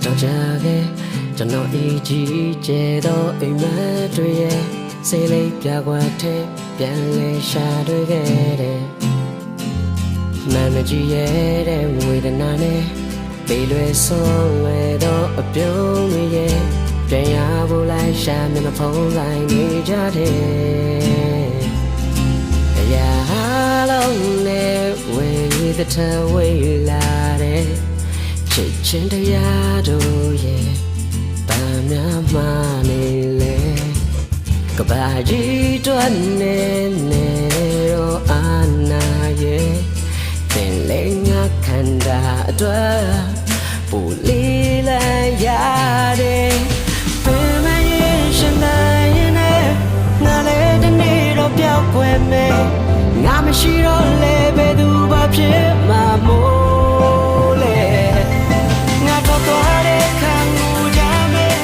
တော်ကြခဲ့ကျွန်တော်အကြီးကျယ်သောအိမ်မက်တွေရဲ့စိတ်လေးပြကွာတဲ့ပြန်လဲရှာတွေ့ခဲ့တယ်မမကြီးရဲ့တဲ့ဝေဒနာနဲ့ပေလွယ်ဆုံးလွယ်သောအပြုံးတွေရဲ့ပြန်ရဖို့လိုက်ရှာမျက်နှာဖုံးဆိုင်နေကြတယ်အရာလုံးနဲ့ဝေးတဲ့ထဝေးလာတဲ့ချစ်ချင်းတရားတို့ရဲ့ဗမ်းများမှနေလေကဘာကြီးတွန်းနေတော့အာနာရဲ့သင်လေးငါခန္ဓာအတွက်ပူလီလာရတယ်ပင်မရင်ရှင်တိုင်းနဲ့ငါလည်းတနေ့တော့ပြောက်ွယ်မယ်ငါမရှိတော့လေဘယ်သူမှဖြစ်မှာမို့လေငါတော့သွားတဲ့ခံမှုကြမယ်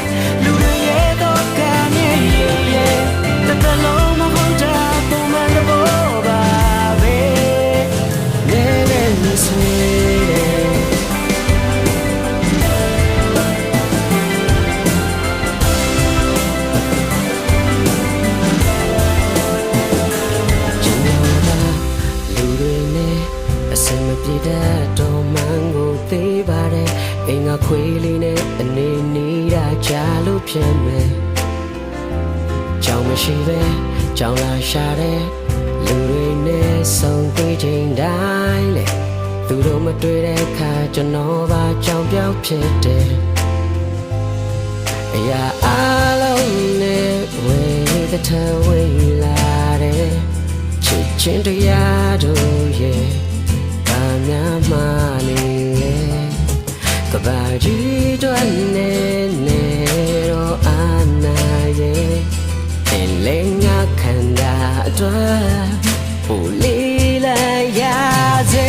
လူတွေရဲ့တော့ကံရဲ့တလုံးမဟုတ်တာပုံမှန်တော့ပါပဲနေဆွေပြည်တဲ့တော်မှန်ကိုသိပါတယ်အိမ်ကခွေးလေးနဲ့အနေနေတာကြားလို့ဖြစ်မယ်ကြောင်မရှိပဲကြောင်လာရှာတဲ့လူတွေနဲ့ဆုံးတွေ့ချိန်တိုင်းလေသူတို့မတွေ့တဲ့အခါကျွန်တော်ပါကြောင်ပြောက်ဖြစ်တယ်အရာအလုံးနဲ့ဝေးတဲ့ထဝေးလာတဲ့ချစ်ချင်းတရားတို့ရဲ့များမှနေလေကဘာကြီးတွန်းနေတော့အာနာရဲ့သင်လေးငါခန္ဓာအတွက်ပူလီလာရစေ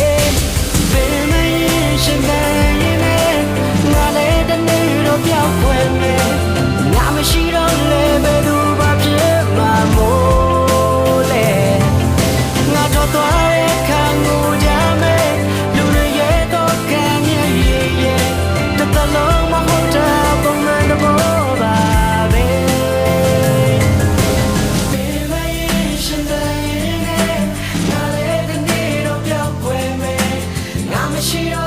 ပင်မရင်ရှင်တိုင်းနဲ့ငါလည်းတနေ့တော့ပြောက်ွယ်မယ်ငါမရှိတော့လေဘယ်သူမှဖြစ်မှာမို့လေငါတော့သွားတဲ့ခံကိုကြမယ်she